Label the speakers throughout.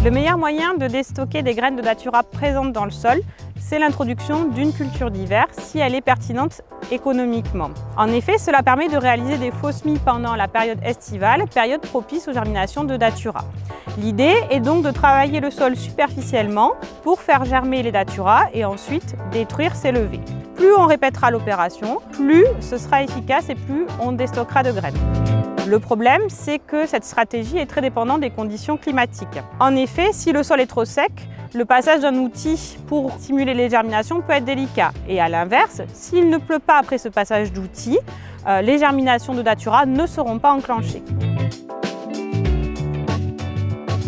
Speaker 1: Le meilleur moyen de déstocker des graines de datura présentes dans le sol, c'est l'introduction d'une culture d'hiver si elle est pertinente économiquement. En effet, cela permet de réaliser des faux semis pendant la période estivale, période propice aux germinations de datura. L'idée est donc de travailler le sol superficiellement pour faire germer les daturas et ensuite détruire ces levées. Plus on répétera l'opération, plus ce sera efficace et plus on déstockera de graines. Le problème, c'est que cette stratégie est très dépendante des conditions climatiques. En effet, si le sol est trop sec, le passage d'un outil pour stimuler les germinations peut être délicat. Et à l'inverse, s'il ne pleut pas après ce passage d'outil, les germinations de datura ne seront pas enclenchées.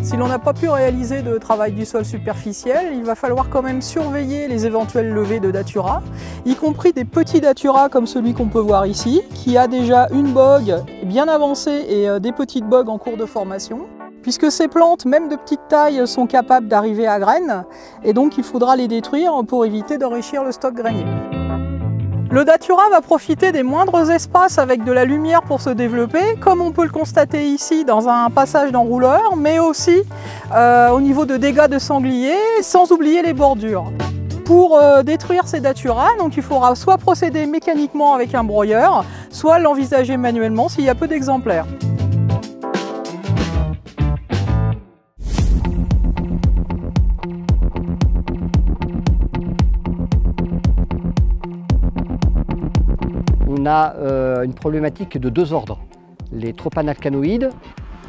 Speaker 2: Si l'on n'a pas pu réaliser de travail du sol superficiel, il va falloir quand même surveiller les éventuelles levées de datura, y compris des petits datura comme celui qu'on peut voir ici, qui a déjà une bogue bien avancée et des petites bogues en cours de formation. Puisque ces plantes, même de petite taille, sont capables d'arriver à graines, et donc il faudra les détruire pour éviter d'enrichir le stock grainier. Le datura va profiter des moindres espaces avec de la lumière pour se développer, comme on peut le constater ici dans un passage d'enrouleur, mais aussi au niveau de dégâts de sangliers, sans oublier les bordures. Pour détruire ces datura, donc il faudra soit procéder mécaniquement avec un broyeur, soit l'envisager manuellement s'il y a peu d'exemplaires.
Speaker 3: On a une problématique de deux ordres. Les tropanalcanoïdes,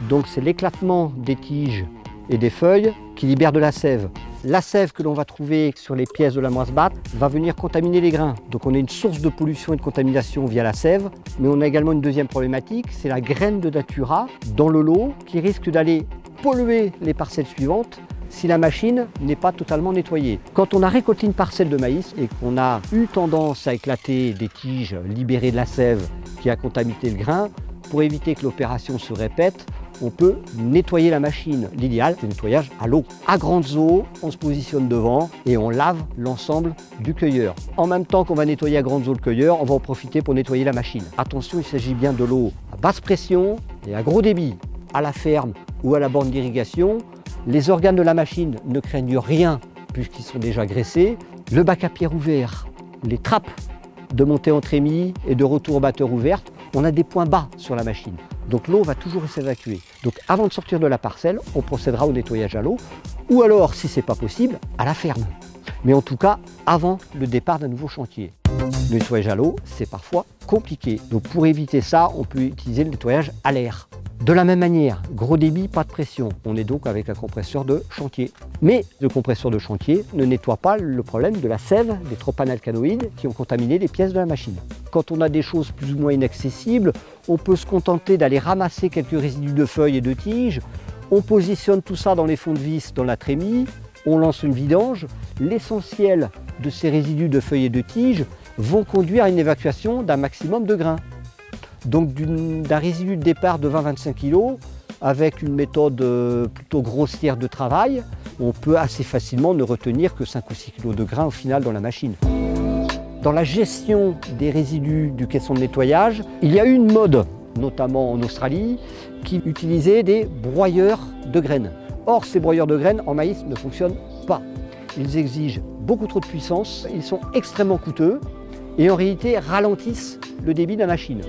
Speaker 3: donc c'est l'éclatement des tiges et des feuilles qui libèrent de la sève. La sève que l'on va trouver sur les pièces de la moisse batte va venir contaminer les grains. Donc on a une source de pollution et de contamination via la sève, mais on a également une deuxième problématique, c'est la graine de datura dans le lot qui risque d'aller polluer les parcelles suivantes si la machine n'est pas totalement nettoyée. Quand on a récolté une parcelle de maïs et qu'on a eu tendance à éclater des tiges libérées de la sève qui a contaminé le grain, pour éviter que l'opération se répète, on peut nettoyer la machine. L'idéal, c'est le nettoyage à l'eau. À grandes eaux, on se positionne devant et on lave l'ensemble du cueilleur. En même temps qu'on va nettoyer à grandes eaux le cueilleur, on va en profiter pour nettoyer la machine. Attention, il s'agit bien de l'eau à basse pression et à gros débit. À la ferme ou à la borne d'irrigation, les organes de la machine ne craignent rien puisqu'ils sont déjà graissés. Le bac à pierre ouvert, les trappes de montée en trémie et de retour au batteur ouvertes, on a des points bas sur la machine. Donc l'eau va toujours s'évacuer. Donc avant de sortir de la parcelle, on procédera au nettoyage à l'eau ou alors, si ce n'est pas possible, à la ferme. Mais en tout cas, avant le départ d'un nouveau chantier. Le nettoyage à l'eau, c'est parfois compliqué. Donc pour éviter ça, on peut utiliser le nettoyage à l'air. De la même manière, gros débit, pas de pression. On est donc avec un compresseur de chantier. Mais le compresseur de chantier ne nettoie pas le problème de la sève des tropanalcanoïdes qui ont contaminé les pièces de la machine. Quand on a des choses plus ou moins inaccessibles, on peut se contenter d'aller ramasser quelques résidus de feuilles et de tiges. On positionne tout ça dans les fonds de vis dans la trémie, on lance une vidange. L'essentiel de ces résidus de feuilles et de tiges vont conduire à une évacuation d'un maximum de grains. Donc d'un résidu de départ de 20-25 kg, avec une méthode plutôt grossière de travail, on peut assez facilement ne retenir que 5 ou 6 kg de grains au final dans la machine. Dans la gestion des résidus du caisson de nettoyage, il y a eu une mode, notamment en Australie, qui utilisait des broyeurs de graines. Or, ces broyeurs de graines en maïs ne fonctionnent pas. Ils exigent beaucoup trop de puissance, ils sont extrêmement coûteux et en réalité ralentissent le débit de la machine.